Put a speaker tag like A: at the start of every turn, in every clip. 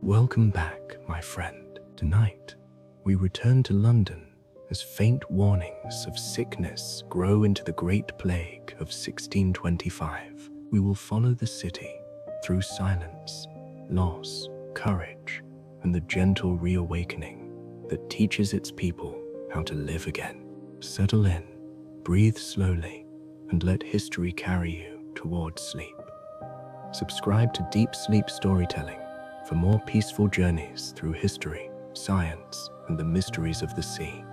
A: Welcome back, my friend. Tonight, we return to London as faint warnings of sickness grow into the Great Plague of 1625. We will follow the city through silence, loss, courage, and the gentle reawakening that teaches its people how to live again. Settle in, breathe slowly, and let history carry you towards sleep. Subscribe to Deep Sleep Storytelling for more peaceful journeys through history, science, and the mysteries of the sea.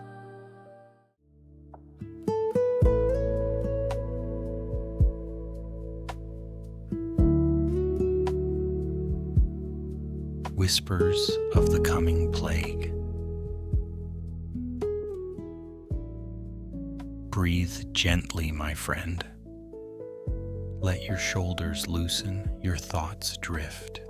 B: Whispers of the Coming Plague. Breathe gently, my friend. Let your shoulders loosen, your thoughts drift.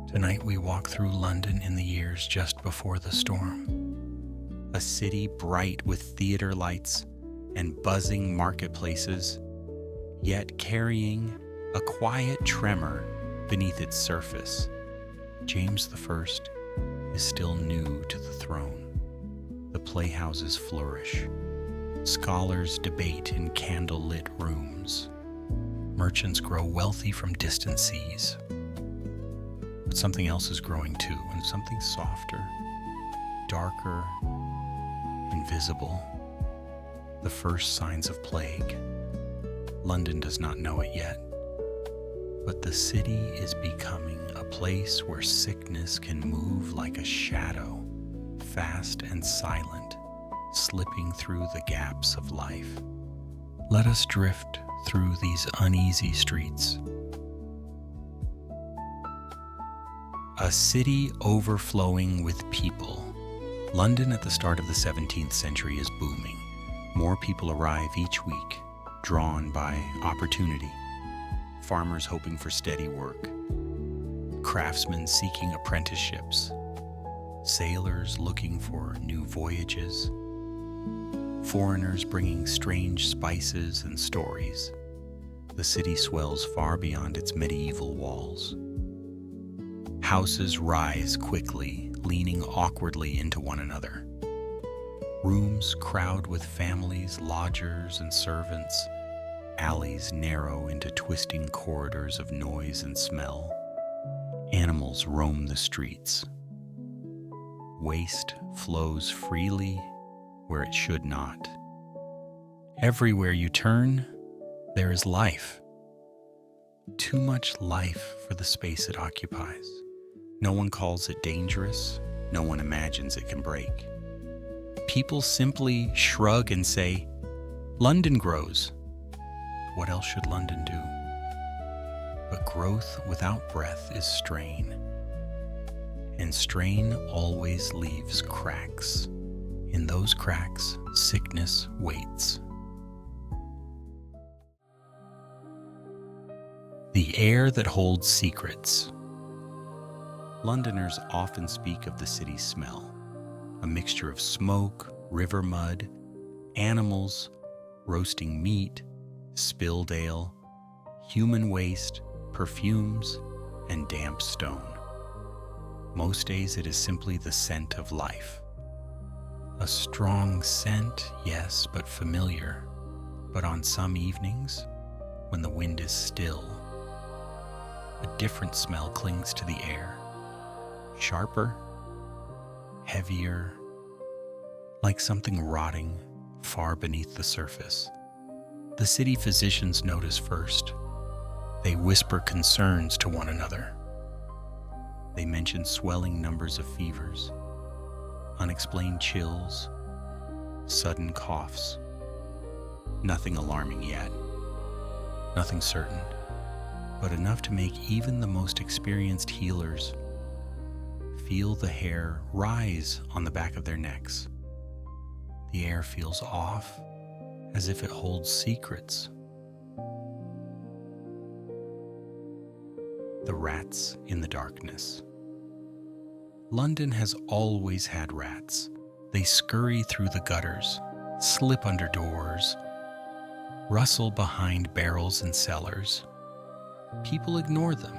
B: Tonight we walk through London in the years just before the storm. A city bright with theater lights and buzzing marketplaces, yet carrying a quiet tremor beneath its surface. James I is still new to the throne. The playhouses flourish. Scholars debate in candle-lit rooms. Merchants grow wealthy from distant seas. But something else is growing too, and something softer, darker, invisible. The first signs of plague. London does not know it yet, but the city is becoming a place where sickness can move like a shadow, fast and silent, slipping through the gaps of life. Let us drift through these uneasy streets. A city overflowing with people. London at the start of the 17th century is booming. More people arrive each week, drawn by opportunity. Farmers hoping for steady work. Craftsmen seeking apprenticeships. Sailors looking for new voyages. Foreigners bringing strange spices and stories. The city swells far beyond its medieval walls. Houses rise quickly, leaning awkwardly into one another. Rooms crowd with families, lodgers, and servants. Alleys narrow into twisting corridors of noise and smell. Animals roam the streets. Waste flows freely where it should not. Everywhere you turn, there is life. Too much life for the space it occupies. No one calls it dangerous. No one imagines it can break. People simply shrug and say, "London grows." What else should London do? But growth without breath is strain. And strain always leaves cracks. In those cracks, sickness waits. The air that holds secrets. Londoners often speak of the city's smell, a mixture of smoke, river mud, animals, roasting meat, spilled ale, human waste, perfumes, and damp stone. Most days it is simply the scent of life. A strong scent, yes, but familiar. But on some evenings, when the wind is still, a different smell clings to the air. Sharper, heavier, like something rotting far beneath the surface. The city physicians notice first. They whisper concerns to one another. They mention swelling numbers of fevers, unexplained chills, sudden coughs. Nothing alarming yet, nothing certain, but enough to make even the most experienced healers feel the hair rise on the back of their necks. The air feels off, as if it holds secrets. The rats in the darkness. London has always had rats. They scurry through the gutters, slip under doors, rustle behind barrels and cellars. People ignore them.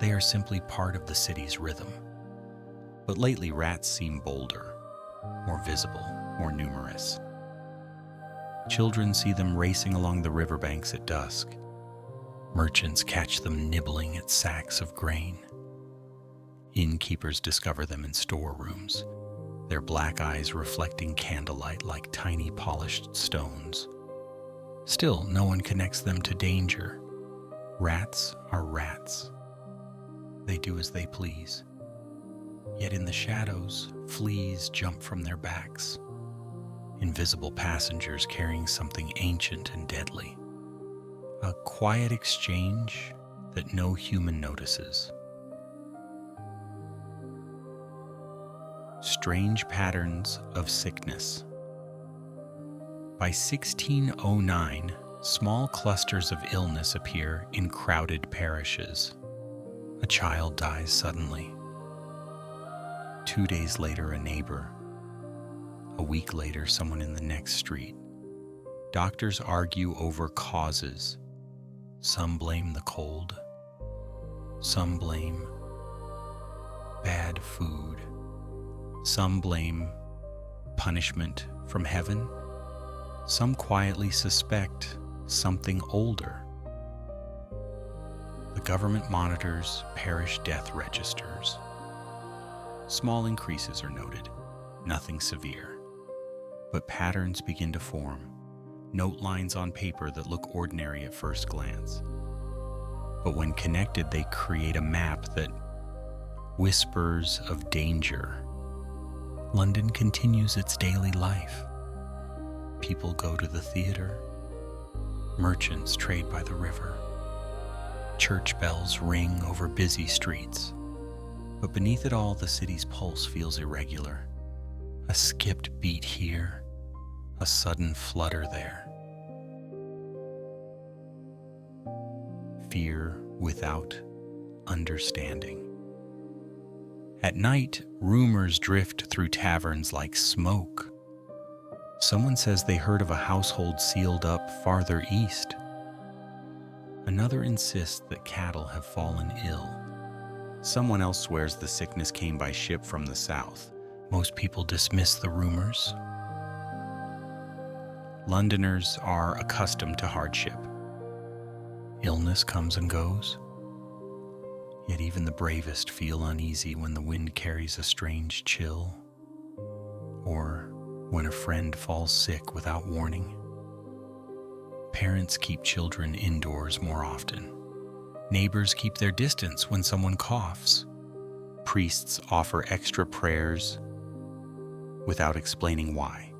B: They are simply part of the city's rhythm. But lately, rats seem bolder, more visible, more numerous. Children see them racing along the riverbanks at dusk. Merchants catch them nibbling at sacks of grain. Innkeepers discover them in storerooms, their black eyes reflecting candlelight like tiny polished stones. Still, no one connects them to danger. Rats are rats. They do as they please. Yet in the shadows, fleas jump from their backs. Invisible passengers carrying something ancient and deadly. A quiet exchange that no human notices. Strange patterns of sickness. By 1609, small clusters of illness appear in crowded parishes. A child dies suddenly. 2 days later, a neighbor. A week later, someone in the next street. Doctors argue over causes. Some blame the cold. Some blame bad food. Some blame punishment from heaven. Some quietly suspect something older. The government monitors parish death registers. Small increases are noted, nothing severe. But patterns begin to form, note lines on paper that look ordinary at first glance. But when connected, they create a map that whispers of danger. London continues its daily life. People go to the theater. Merchants trade by the river. Church bells ring over busy streets. But beneath it all, the city's pulse feels irregular. A skipped beat here, a sudden flutter there. Fear without understanding. At night, rumors drift through taverns like smoke. Someone says they heard of a household sealed up farther east. Another insists that cattle have fallen ill. Someone else swears the sickness came by ship from the south. Most people dismiss the rumors. Londoners are accustomed to hardship. Illness comes and goes. Yet even the bravest feel uneasy when the wind carries a strange chill, or when a friend falls sick without warning. Parents keep children indoors more often. Neighbors keep their distance when someone coughs. Priests offer extra prayers without explaining why.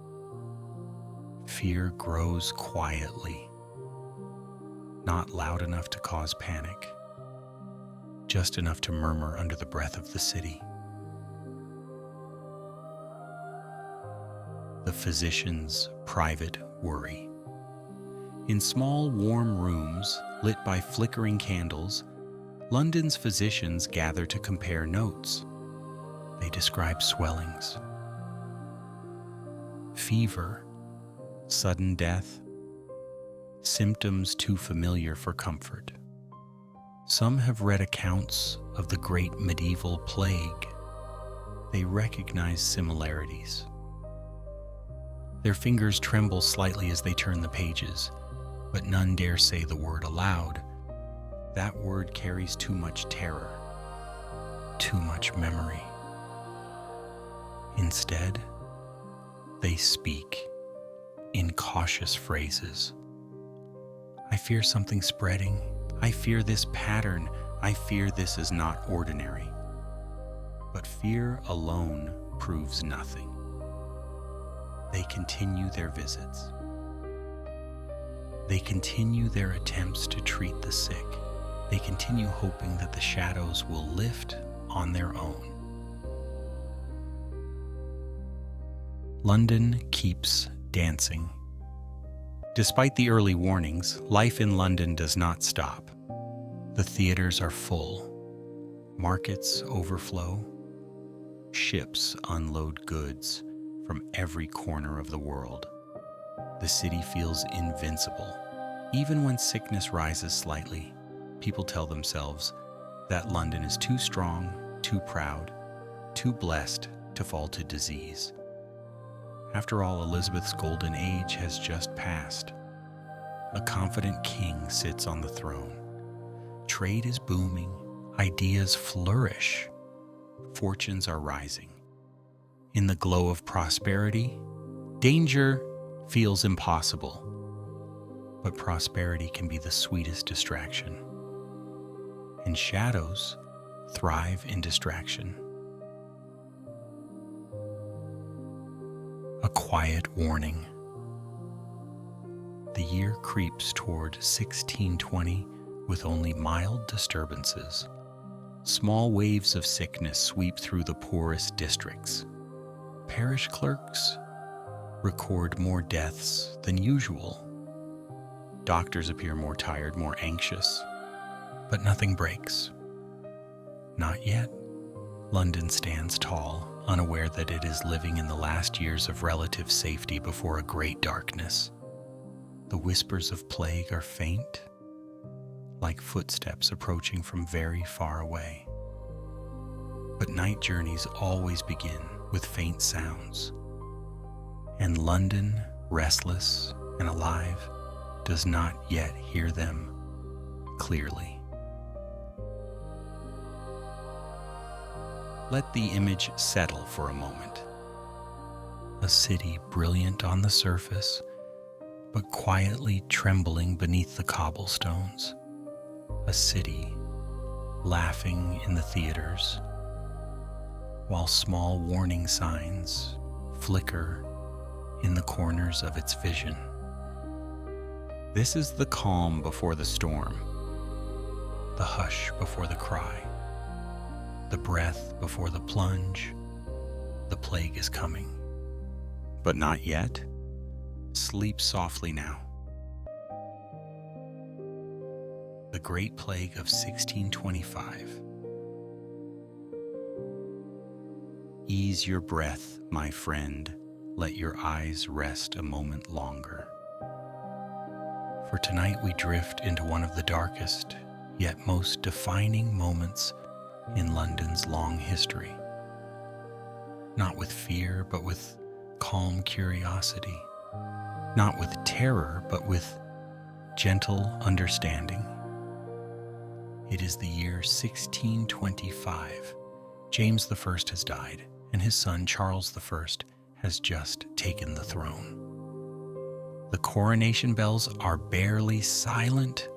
B: Fear grows quietly, not loud enough to cause panic, just enough to murmur under the breath of the city. The physician's private worry. In small, warm rooms lit by flickering candles, London's physicians gather to compare notes. They describe swellings, fever, sudden death, symptoms too familiar for comfort. Some have read accounts of the great medieval plague. They recognize similarities. Their fingers tremble slightly as they turn the pages, but none dare say the word aloud. That word carries too much terror, too much memory. Instead, they speak in cautious phrases. I fear something spreading. I fear this pattern. I fear this is not ordinary. But fear alone proves nothing. They continue their visits. They continue their attempts to treat the sick. They continue hoping that the shadows will lift on their own. London keeps dancing. Despite the early warnings, life in London does not stop. The theaters are full. Markets overflow. Ships unload goods from every corner of the world. The city feels invincible. Even when sickness rises slightly, people tell themselves, that London is too strong, too proud, too blessed to fall to disease. After all, Elizabeth's golden age has just passed. A confident king sits on the throne. Trade is booming, ideas flourish, fortunes are rising. In the glow of prosperity, danger feels impossible. But prosperity can be the sweetest distraction. And shadows thrive in distraction. A quiet warning. The year creeps toward 1620 with only mild disturbances. Small waves of sickness sweep through the poorest districts. Parish clerks record more deaths than usual. Doctors appear more tired, more anxious, but nothing breaks. Not yet. London stands tall, unaware that it is living in the last years of relative safety before a great darkness. The whispers of plague are faint, like footsteps approaching from very far away. But night journeys always begin with faint sounds, and London, restless and alive, does not yet hear them clearly. Let the image settle for a moment. A city brilliant on the surface, but quietly trembling beneath the cobblestones. A city laughing in the theaters, while small warning signs flicker in the corners of its vision. This is the calm before the storm, the hush before the cry, the breath before the plunge. The plague is coming. But not yet. Sleep softly now. The Great Plague of 1625. Ease your breath, my friend. Let your eyes rest a moment longer. For tonight we drift into one of the darkest, yet most defining moments in London's long history. Not with fear, but with calm curiosity. Not with terror, but with gentle understanding. It is the year 1625. James I has died, and his son Charles I has just taken the throne. The coronation bells are barely silent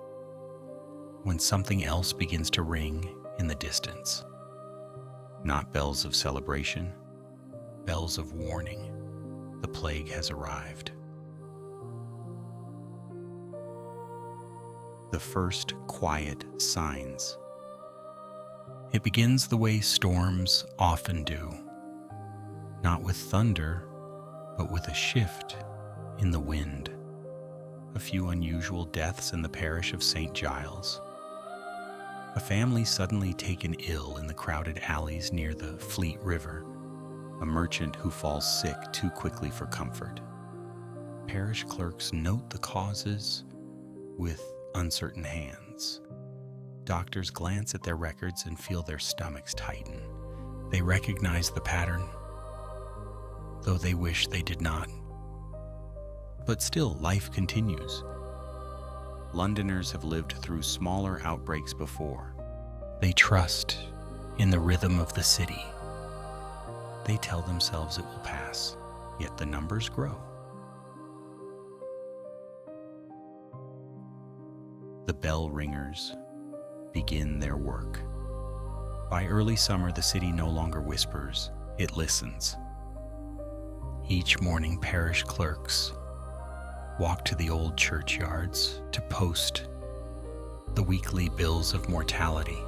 B: when something else begins to ring in the distance. Not bells of celebration, bells of warning. The plague has arrived. The first quiet signs. It begins the way storms often do, not with thunder, but with a shift in the wind. A few unusual deaths in the parish of St. Giles. A family suddenly taken ill in the crowded alleys near the Fleet River. A merchant who falls sick too quickly for comfort. Parish clerks note the causes with uncertain hands. Doctors glance at their records and feel their stomachs tighten. They recognize the pattern, though they wish they did not. But still, life continues. Londoners have lived through smaller outbreaks before. They trust in the rhythm of the city. They tell themselves it will pass, yet the numbers grow. The bell ringers begin their work. By early summer, the city no longer whispers, it listens. Each morning, parish clerks walk to the old churchyards to post the weekly bills of mortality.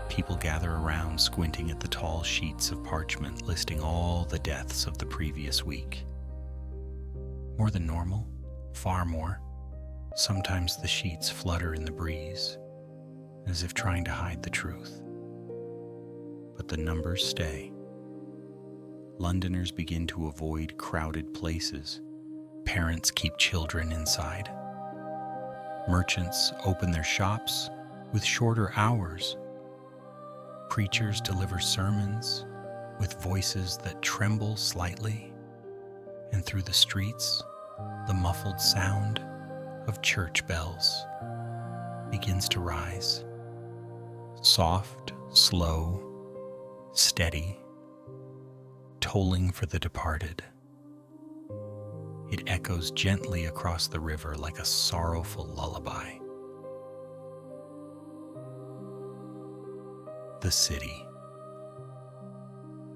B: People gather around, squinting at the tall sheets of parchment listing all the deaths of the previous week. More than normal, far more. Sometimes the sheets flutter in the breeze, as if trying to hide the truth. But the numbers stay. Londoners begin to avoid crowded places. Parents keep children inside. Merchants open their shops with shorter hours Preachers deliver sermons with voices that tremble slightly, and through the streets, the muffled sound of church bells begins to rise. Soft, slow, steady, tolling for the departed. It echoes gently across the river like a sorrowful lullaby. The city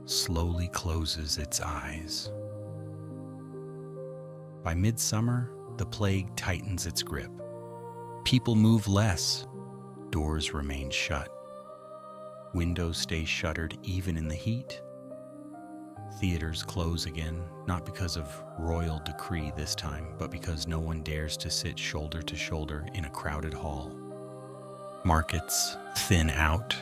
B: slowly closes its eyes. By midsummer, the plague tightens its grip. People move less. Doors remain shut. Windows stay shuttered even in the heat. Theaters close again, not because of royal decree this time, but because no one dares to sit shoulder to shoulder in a crowded hall. Markets thin out.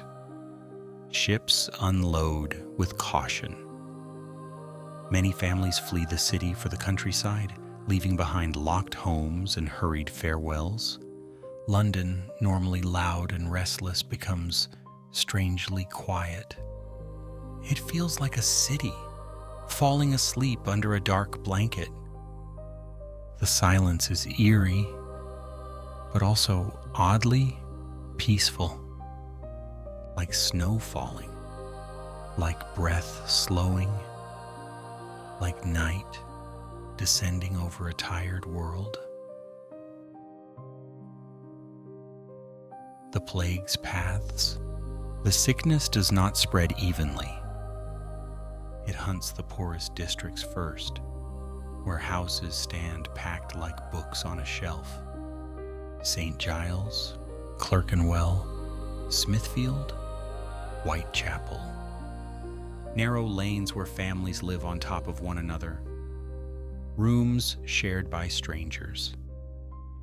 B: Ships unload with caution. Many families flee the city for the countryside, leaving behind locked homes and hurried farewells. London, normally loud and restless, becomes strangely quiet. It feels like a city falling asleep under a dark blanket. The silence is eerie, but also oddly peaceful, like snow falling, like breath slowing, like night descending over a tired world. The plague's paths. The sickness does not spread evenly. It hunts the poorest districts first, where houses stand packed like books on a shelf. St. Giles, Clerkenwell, Smithfield, Whitechapel. Narrow lanes where families live on top of one another. Rooms shared by strangers.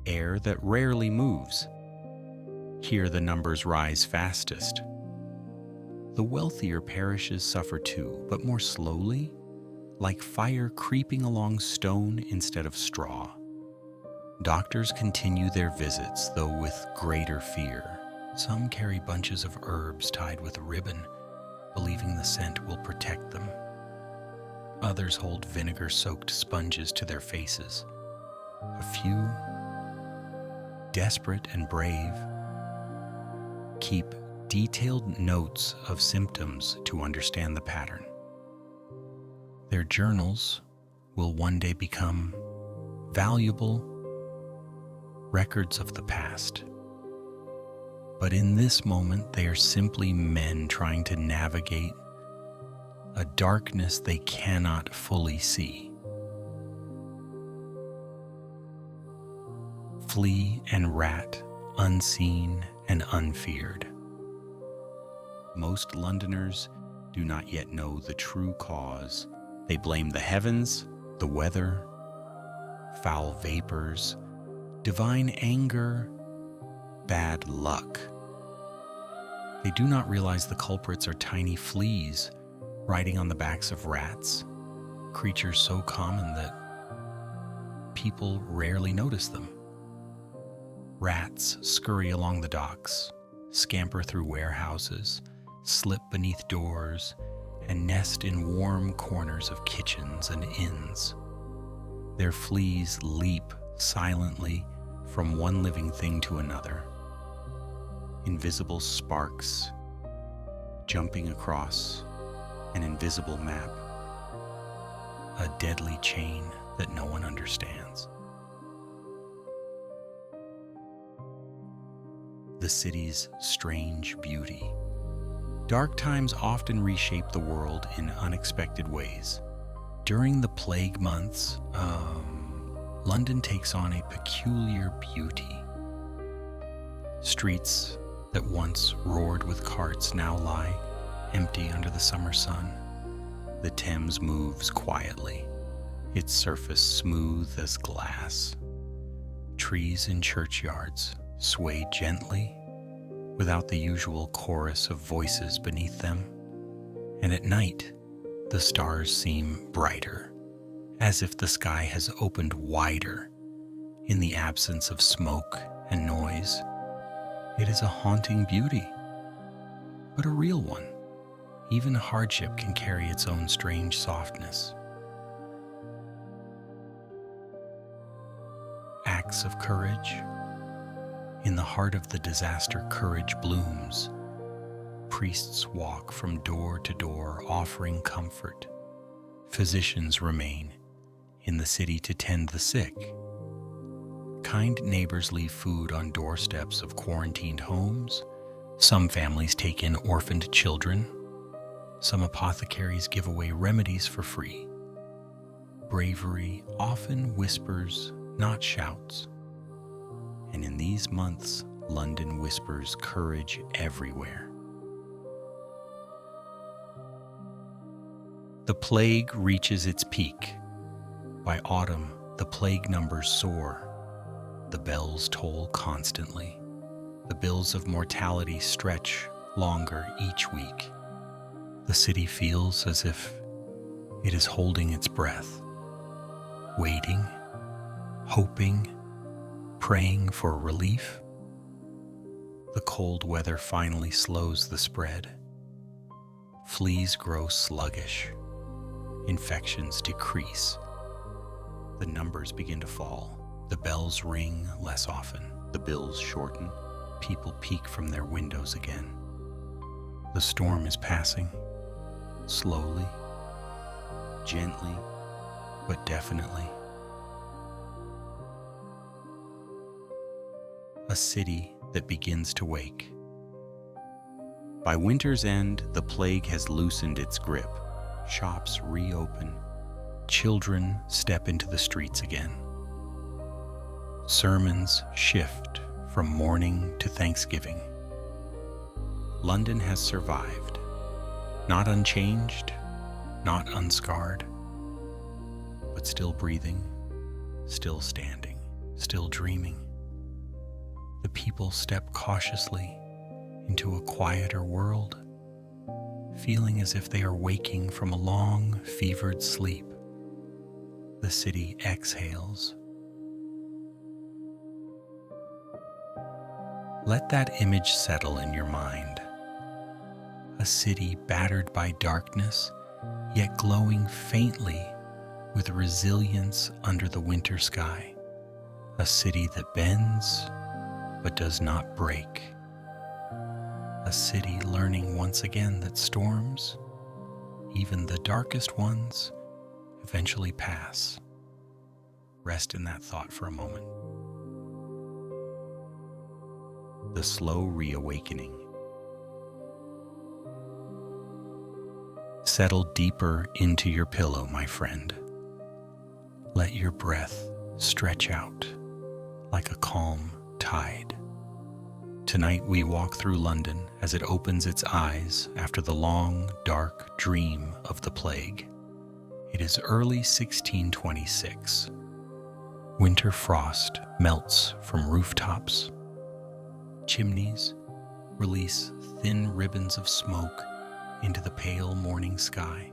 B: Air that rarely moves. Here the numbers rise fastest. The wealthier parishes suffer too, but more slowly, like fire creeping along stone instead of straw. Doctors continue their visits, though with greater fear. Some carry bunches of herbs tied with a ribbon, believing the scent will protect them. Others hold vinegar-soaked sponges to their faces. A few, desperate and brave, keep detailed notes of symptoms to understand the pattern. Their journals will one day become valuable records of the past. But in this moment, they are simply men trying to navigate a darkness they cannot fully see. Flea and rat, unseen and unfeared. Most Londoners do not yet know the true cause. They blame the heavens, the weather, foul vapors, divine anger, bad luck. They do not realize the culprits are tiny fleas riding on the backs of rats, creatures so common that people rarely notice them. Rats scurry along the docks, scamper through warehouses, slip beneath doors, and nest in warm corners of kitchens and inns. Their fleas leap silently from one living thing to another. Invisible sparks jumping across an invisible map, a deadly chain that no one understands. The city's strange beauty. Dark times often reshape the world in unexpected ways. During the plague months, London takes on a peculiar beauty. Streets that once roared with carts now lie empty under the summer sun. The Thames moves quietly, its surface smooth as glass. Trees in churchyards sway gently, without the usual chorus of voices beneath them. And at night, the stars seem brighter, as if the sky has opened wider in the absence of smoke and noise. It is a haunting beauty, but a real one. Even hardship can carry its own strange softness. Acts of courage. In the heart of the disaster, courage blooms. Priests walk from door to door, offering comfort. Physicians remain in the city to tend the sick. Kind neighbors leave food on doorsteps of quarantined homes. Some families take in orphaned children. Some apothecaries give away remedies for free. Bravery often whispers, not shouts. And in these months, London whispers courage everywhere. The plague reaches its peak. By autumn, the plague numbers soar. The bells toll constantly. The bills of mortality stretch longer each week. The city feels as if it is holding its breath, waiting, hoping, praying for relief. The cold weather finally slows the spread. Fleas grow sluggish. Infections decrease. The numbers begin to fall. The bells ring less often. The bills shorten. People peek from their windows again. The storm is passing. Slowly, gently, but definitely. A city that begins to wake. By winter's end, the plague has loosened its grip. Shops reopen. Children step into the streets again. Sermons shift from mourning to thanksgiving. London has survived, not unchanged, not unscarred, but still breathing, still standing, still dreaming. The people step cautiously into a quieter world, feeling as if they are waking from a long, fevered sleep. The city exhales. Let that image settle in your mind. A city battered by darkness, yet glowing faintly with resilience under the winter sky. A city that bends, but does not break. A city learning once again that storms, even the darkest ones, eventually pass. Rest in that thought for a moment. The slow reawakening. Settle deeper into your pillow, my friend. Let your breath stretch out like a calm tide. Tonight we walk through London as it opens its eyes after the long, dark dream of the plague. It is early 1626. Winter frost melts from rooftops. Chimneys release thin ribbons of smoke into the pale morning sky.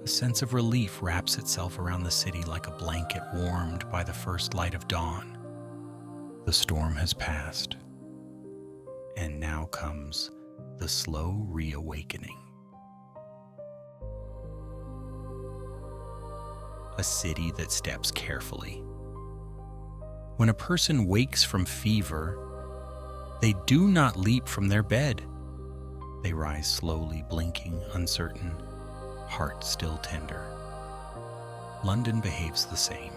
B: A sense of relief wraps itself around the city like a blanket warmed by the first light of dawn. The storm has passed, and now comes the slow reawakening. A city that steps carefully. When a person wakes from fever, they do not leap from their bed. They rise slowly, blinking, uncertain, heart still tender. London behaves the same.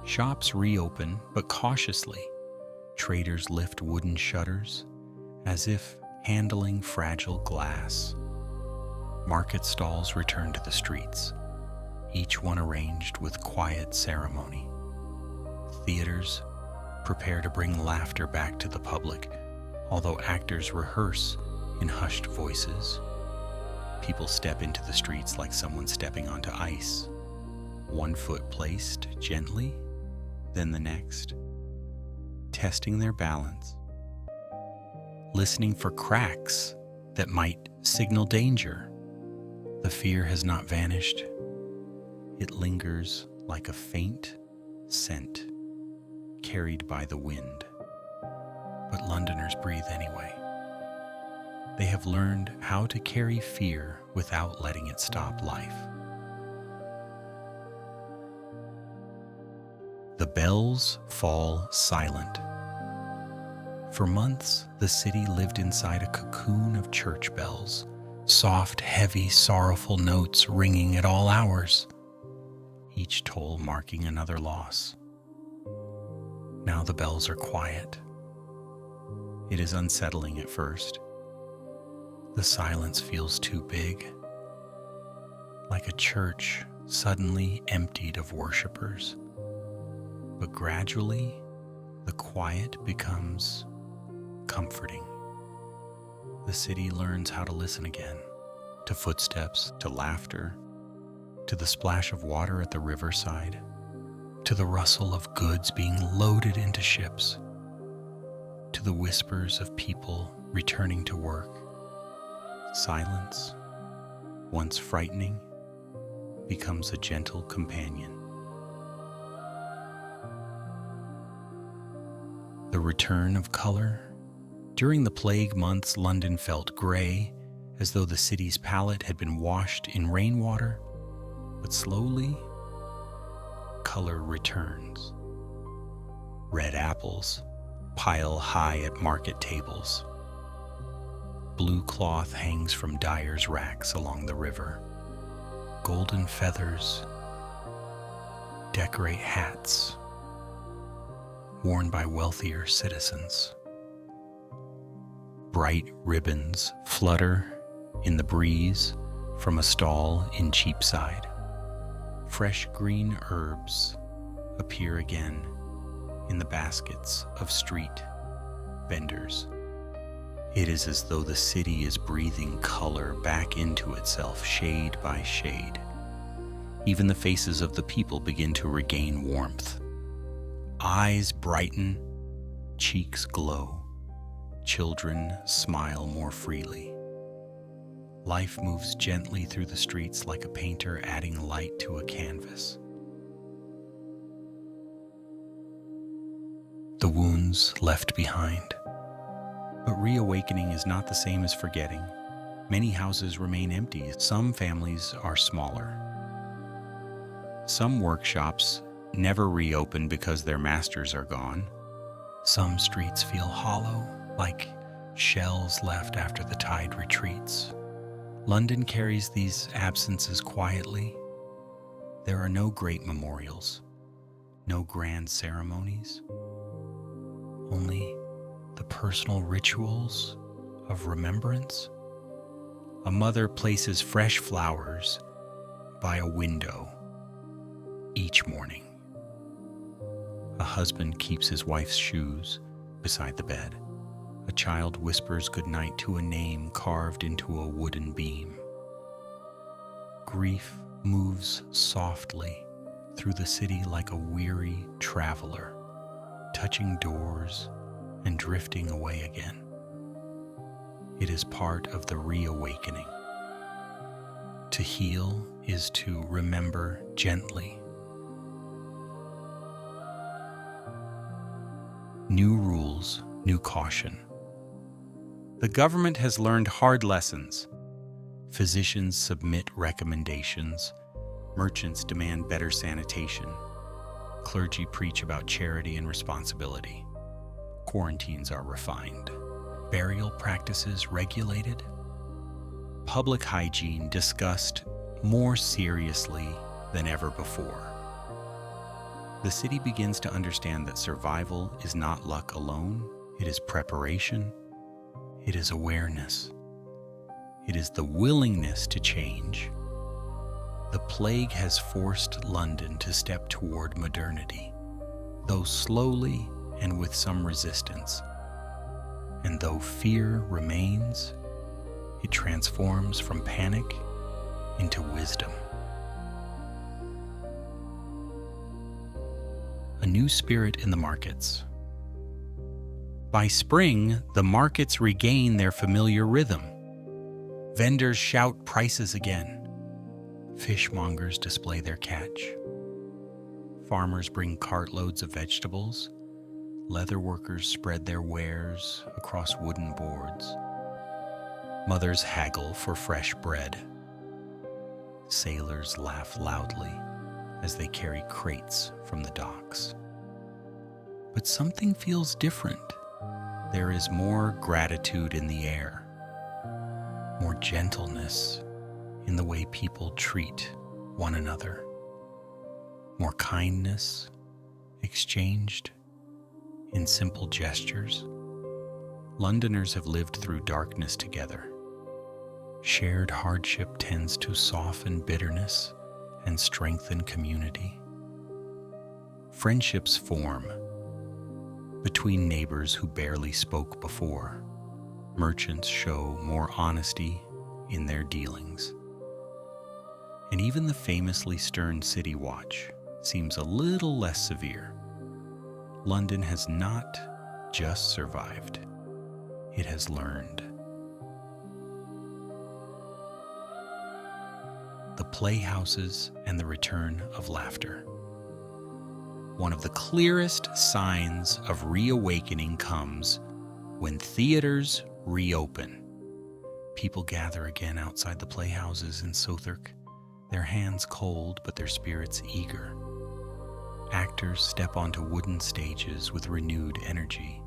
B: Shops reopen, but cautiously. Traders lift wooden shutters, as if handling fragile glass. Market stalls return to the streets, each one arranged with quiet ceremony. Theaters prepare to bring laughter back to the public, although actors rehearse in hushed voices. People step into the streets like someone stepping onto ice, one foot placed gently, then the next, testing their balance, listening for cracks that might signal danger. The fear has not vanished. It lingers like a faint scent carried by the wind. But Londoners breathe anyway. They have learned how to carry fear without letting it stop life. The bells fall silent. For months, the city lived inside a cocoon of church bells, soft, heavy, sorrowful notes ringing at all hours, each toll marking another loss. Now the bells are quiet. It is unsettling at first. The silence feels too big, like a church suddenly emptied of worshipers. But gradually, the quiet becomes comforting. The city learns how to listen again, to footsteps, to laughter, to the splash of water at the riverside, to the rustle of goods being loaded into ships, to the whispers of people returning to work. Silence, once frightening, becomes a gentle companion. The return of color. During the plague months, London felt gray, as though the city's palette had been washed in rainwater. But slowly, color returns. Red apples pile high at market tables. Blue cloth hangs from dyers' racks along the river. Golden feathers decorate hats worn by wealthier citizens. Bright ribbons flutter in the breeze from a stall in Cheapside. Fresh green herbs appear again in the baskets of street vendors. It is as though the city is breathing color back into itself, shade by shade. Even the faces of the people begin to regain warmth. Eyes brighten, cheeks glow. Children smile more freely. Life moves gently through the streets like a painter adding light to a canvas. The wounds left behind. But reawakening is not the same as forgetting. Many houses remain empty. Some families are smaller. Some workshops never reopen because their masters are gone. Some streets feel hollow, like shells left after the tide retreats. London carries these absences quietly. There are no great memorials, no grand ceremonies, only the personal rituals of remembrance. A mother places fresh flowers by a window each morning. A husband keeps his wife's shoes beside the bed. A child whispers goodnight to a name carved into a wooden beam. Grief moves softly through the city like a weary traveler, touching doors and drifting away again. It is part of the reawakening. To heal is to remember gently. New rules, new caution. The government has learned hard lessons. Physicians submit recommendations. Merchants demand better sanitation. Clergy preach about charity and responsibility. Quarantines are refined. Burial practices regulated. Public hygiene discussed more seriously than ever before. The city begins to understand that survival is not luck alone. It is preparation. It is awareness. It is the willingness to change. The plague has forced London to step toward modernity, though slowly and with some resistance. And though fear remains, it transforms from panic into wisdom. A new spirit in the markets. By spring, the markets regain their familiar rhythm. Vendors shout prices again. Fishmongers display their catch. Farmers bring cartloads of vegetables. Leather workers spread their wares across wooden boards. Mothers haggle for fresh bread. Sailors laugh loudly as they carry crates from the docks. But something feels different. There is more gratitude in the air, more gentleness in the way people treat one another, more kindness exchanged in simple gestures. Londoners have lived through darkness together. Shared hardship tends to soften bitterness and strengthen community. Friendships form between neighbors who barely spoke before. Merchants show more honesty in their dealings. And even the famously stern city watch seems a little less severe. London has not just survived, it has learned. The playhouses and the return of laughter. One of the clearest signs of reawakening comes when theaters reopen. People gather again outside the playhouses in Southwark, their hands cold but their spirits eager. Actors step onto wooden stages with renewed energy,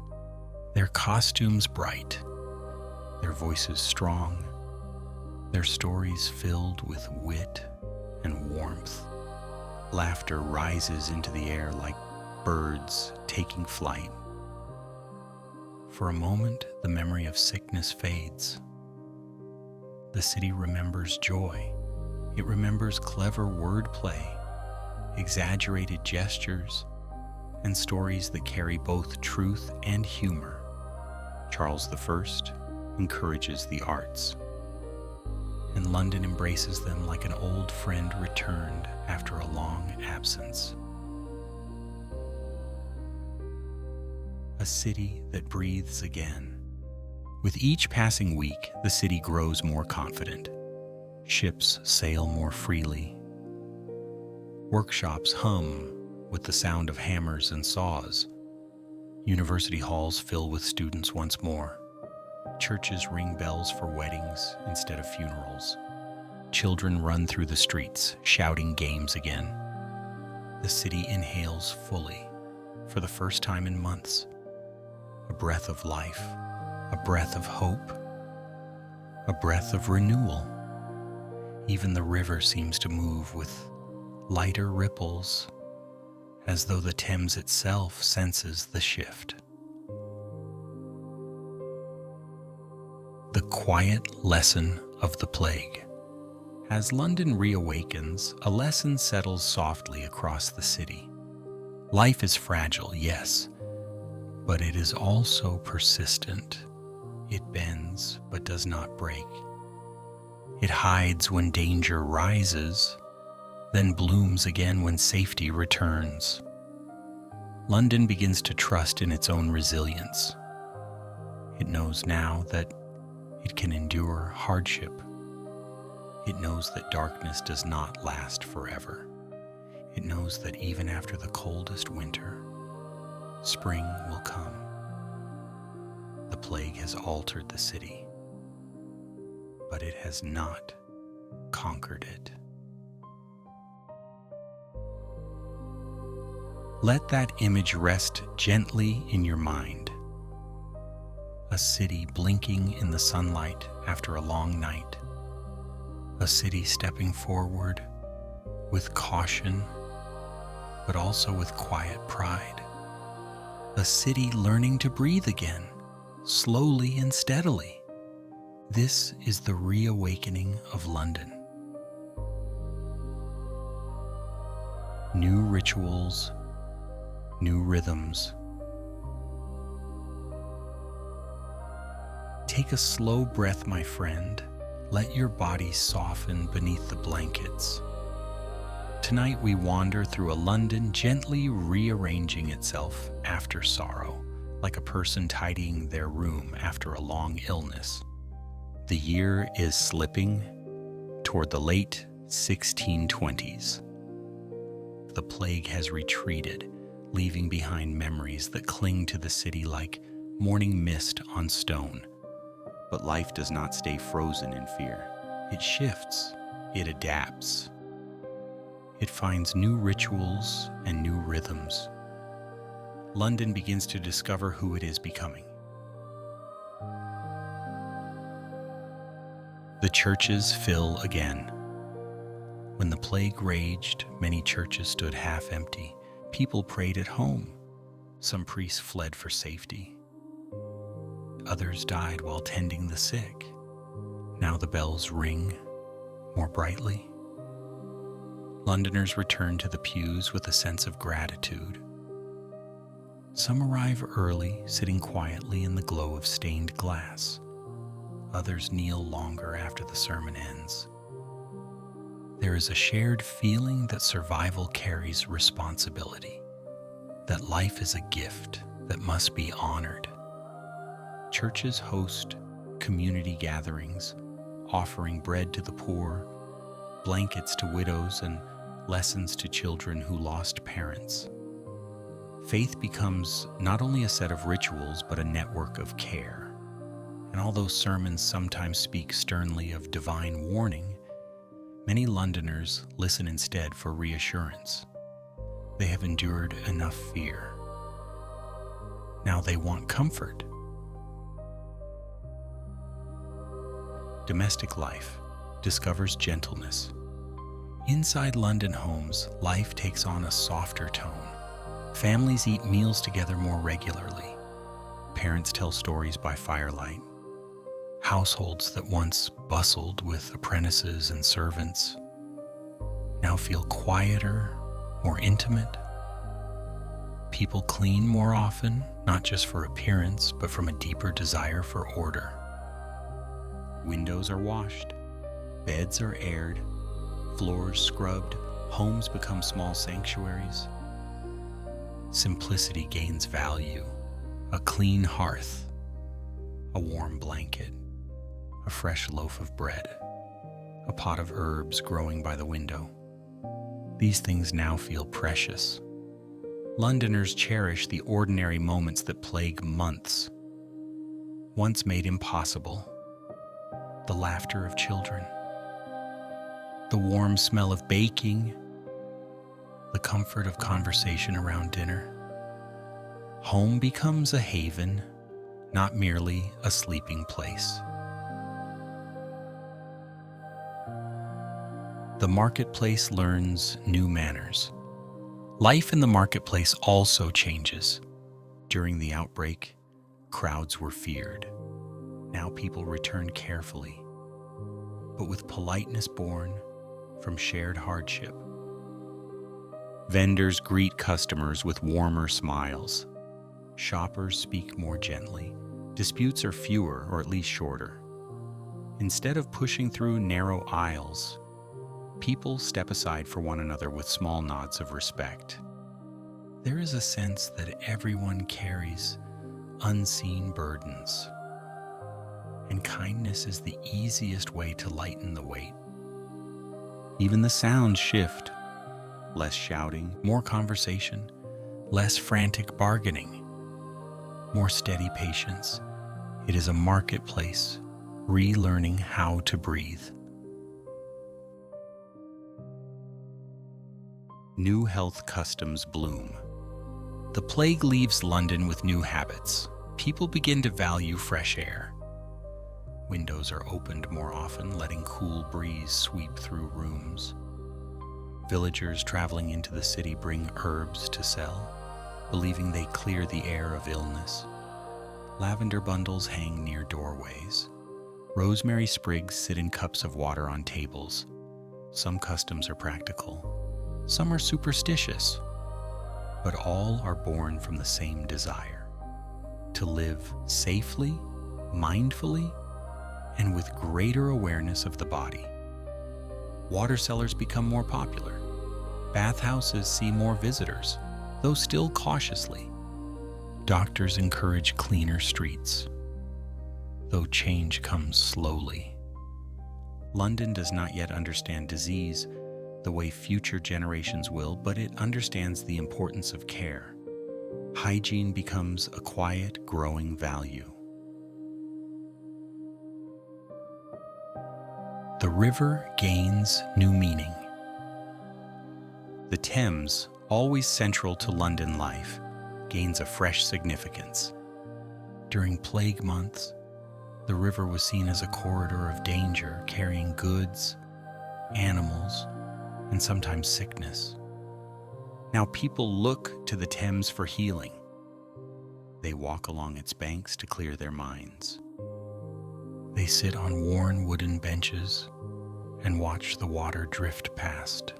B: their costumes bright, their voices strong, their stories filled with wit and warmth. Laughter rises into the air like birds taking flight. For a moment, the memory of sickness fades. The city remembers joy. It remembers clever wordplay, exaggerated gestures, and stories that carry both truth and humor. Charles I encourages the arts, and London embraces them like an old friend returned after a long absence. A city that breathes again. With each passing week, the city grows more confident. Ships sail more freely. Workshops hum with the sound of hammers and saws. University halls fill with students once more. Churches ring bells for weddings instead of funerals. Children run through the streets, shouting games again. The city inhales fully, for the first time in months. A breath of life, a breath of hope, a breath of renewal. Even the river seems to move with lighter ripples, as though the Thames itself senses the shift. The quiet lesson of the plague. As London reawakens, a lesson settles softly across the city. Life is fragile, yes, but it is also persistent. It bends, but does not break. It hides when danger rises, then blooms again when safety returns. London begins to trust in its own resilience. It knows now that it can endure hardship. It knows that darkness does not last forever. It knows that even after the coldest winter, spring will come. The plague has altered the city, but it has not conquered it. Let that image rest gently in your mind. A city blinking in the sunlight after a long night. A city stepping forward with caution, but also with quiet pride. A city learning to breathe again, slowly and steadily. This is the reawakening of London. New rituals, new rhythms. Take a slow breath, my friend. Let your body soften beneath the blankets. Tonight we wander through a London gently rearranging itself after sorrow, like a person tidying their room after a long illness. The year is slipping toward the late 1620s. The plague has retreated, leaving behind memories that cling to the city like morning mist on stone. But life does not stay frozen in fear. It shifts, it adapts. It finds new rituals and new rhythms. London begins to discover who it is becoming. The churches fill again. When the plague raged, many churches stood half empty. People prayed at home. Some priests fled for safety. Others died while tending the sick. Now the bells ring more brightly. Londoners return to the pews with a sense of gratitude. Some arrive early, sitting quietly in the glow of stained glass. Others kneel longer after the sermon ends. There is a shared feeling that survival carries responsibility, that life is a gift that must be honored. Churches host community gatherings, offering bread to the poor, blankets to widows, and lessons to children who lost parents. Faith becomes not only a set of rituals, but a network of care. And although sermons sometimes speak sternly of divine warning, many Londoners listen instead for reassurance. They have endured enough fear. Now they want comfort. Domestic life discovers gentleness. Inside London homes, life takes on a softer tone. Families eat meals together more regularly. Parents tell stories by firelight. Households that once bustled with apprentices and servants now feel quieter, more intimate. People clean more often, not just for appearance, but from a deeper desire for order. Windows are washed, beds are aired, floors scrubbed, homes become small sanctuaries. Simplicity gains value. A clean hearth, a warm blanket, a fresh loaf of bread, a pot of herbs growing by the window. These things now feel precious. Londoners cherish the ordinary moments that plague months, once made impossible. The laughter of children, the warm smell of baking, the comfort of conversation around dinner. Home becomes a haven, not merely a sleeping place. The marketplace learns new manners. Life in the marketplace also changes. During the outbreak, crowds were feared. Now people return carefully, but with politeness born from shared hardship. Vendors greet customers with warmer smiles. Shoppers speak more gently. Disputes are fewer, or at least shorter. Instead of pushing through narrow aisles, people step aside for one another with small nods of respect. There is a sense that everyone carries unseen burdens, and kindness is the easiest way to lighten the weight. Even the sounds shift. Less shouting, more conversation, less frantic bargaining, more steady patience. It is a marketplace, relearning how to breathe. New health customs bloom. The plague leaves London with new habits. People begin to value fresh air. Windows are opened more often, letting cool breeze sweep through rooms. Villagers traveling into the city bring herbs to sell, believing they clear the air of illness. Lavender bundles hang near doorways. Rosemary sprigs sit in cups of water on tables. Some customs are practical, some are superstitious, but all are born from the same desire: to live safely, mindfully, and with greater awareness of the body. Water cellars become more popular. Bathhouses see more visitors, though still cautiously. Doctors encourage cleaner streets, though change comes slowly. London does not yet understand disease the way future generations will, but it understands the importance of care. Hygiene becomes a quiet, growing value. the river gains new meaning. The Thames, always central to London life, gains a fresh significance. During plague months, the river was seen as a corridor of danger, carrying goods, animals, and sometimes sickness. Now people look to the Thames for healing. They walk along its banks to clear their minds. They sit on worn wooden benches and watch the water drift past.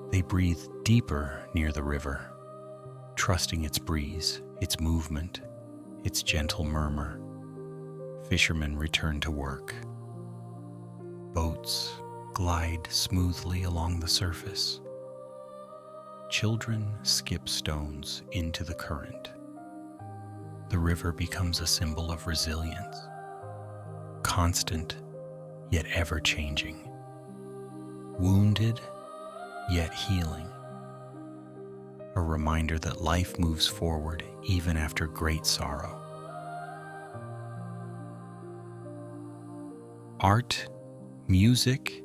B: They breathe deeper near the river, trusting its breeze, its movement, its gentle murmur. Fishermen return to work. Boats glide smoothly along the surface. Children skip stones into the current. The river becomes a symbol of resilience, constant yet ever-changing, wounded yet healing, a reminder that life moves forward even after great sorrow. Art, music,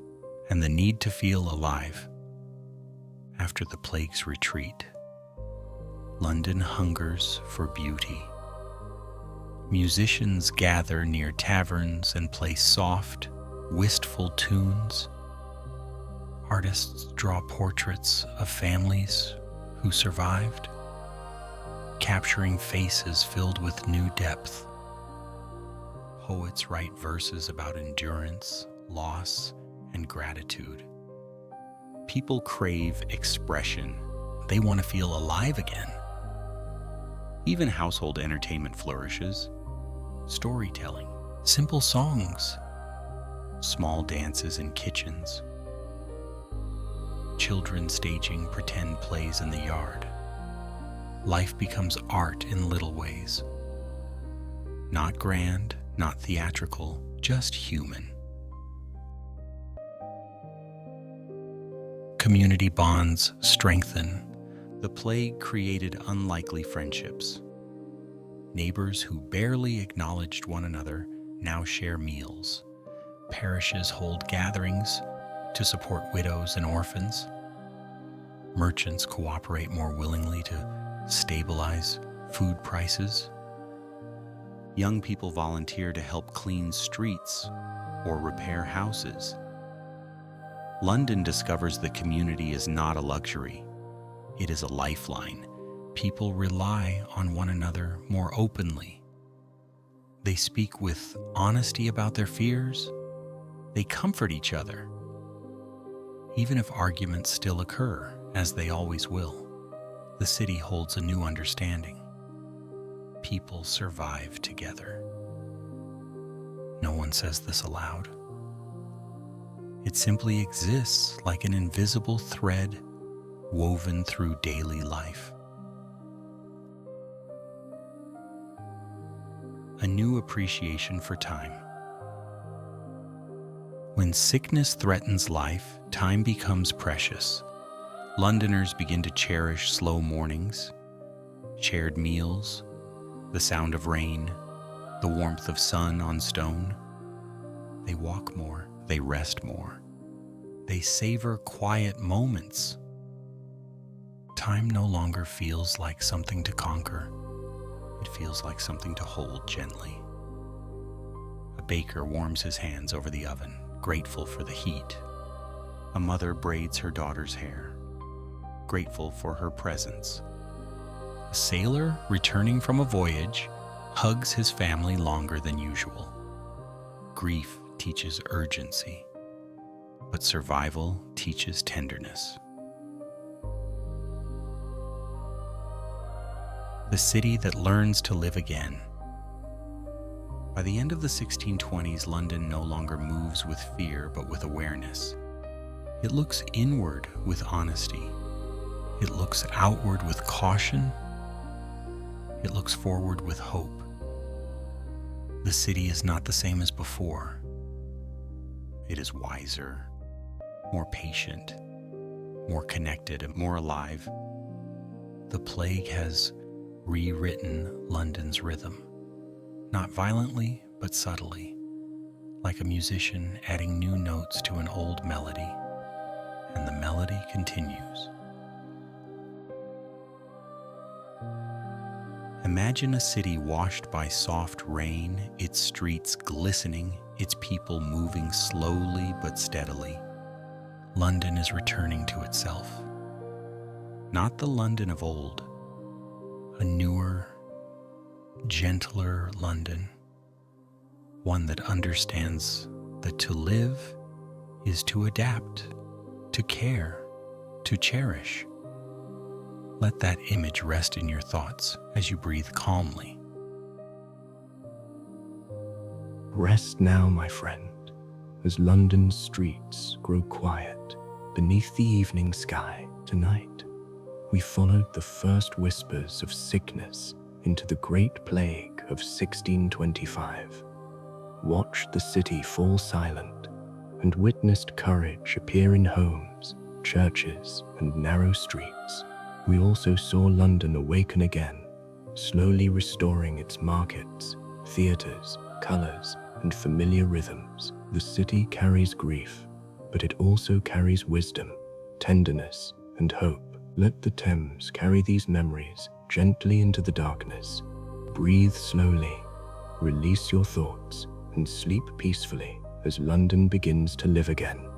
B: and the need to feel alive. After the plague's retreat, London hungers for beauty. Musicians gather near taverns and play soft, wistful tunes. Artists draw portraits of families who survived, capturing faces filled with new depth. Poets write verses about endurance, loss, and gratitude. People crave expression. They want to feel alive again. Even household entertainment flourishes. Storytelling, simple songs, small dances in kitchens, children staging pretend plays in the yard. Life becomes art in little ways. Not grand, not theatrical, just human. Community bonds strengthen. The plague created unlikely friendships. Neighbors who barely acknowledged one another now share meals. Parishes hold gatherings to support widows and orphans. Merchants cooperate more willingly to stabilize food prices. Young people volunteer to help clean streets or repair houses. London discovers that community is not a luxury. It is a lifeline. People rely on one another more openly. They speak with honesty about their fears. They comfort each other. Even if arguments still occur, as they always will, the city holds a new understanding. People survive together. No one says this aloud. It simply exists like an invisible thread woven through daily life. A new appreciation for time. When sickness threatens life, time becomes precious. Londoners begin to cherish slow mornings, shared meals, the sound of rain, the warmth of sun on stone. They walk more, they rest more. They savor quiet moments. Time no longer feels like something to conquer. It feels like something to hold gently. A baker warms his hands over the oven, grateful for the heat. A mother braids her daughter's hair, grateful for her presence. A sailor, returning from a voyage, hugs his family longer than usual. Grief teaches urgency, but survival teaches tenderness. The city that learns to live again. By the end of the 1620s, London no longer moves with fear, but with awareness. It looks inward with honesty. It looks outward with caution. It looks forward with hope. The city is not the same as before. It is wiser, more patient, more connected, and more alive. The plague has rewritten London's rhythm, not violently, but subtly. like a musician adding new notes to an old melody, and the melody continues. Imagine a city washed by soft rain, its streets glistening, its people moving slowly but steadily. London is returning to itself. Not the London of old, a newer, gentler London, one that understands that to live is to adapt, to care, to cherish. Let that image rest in your thoughts as you breathe calmly.
A: Rest now, my friend, as London's streets grow quiet beneath the evening sky. Tonight, we followed the first whispers of sickness into the Great Plague of 1625, watched the city fall silent, and witnessed courage appear in homes, churches, and narrow streets. We also saw London awaken again, slowly restoring its markets, theaters, colors, and familiar rhythms. The city carries grief, but it also carries wisdom, tenderness, and hope. Let the Thames carry these memories gently into the darkness. Breathe slowly, release your thoughts, and sleep peacefully as London begins to live again.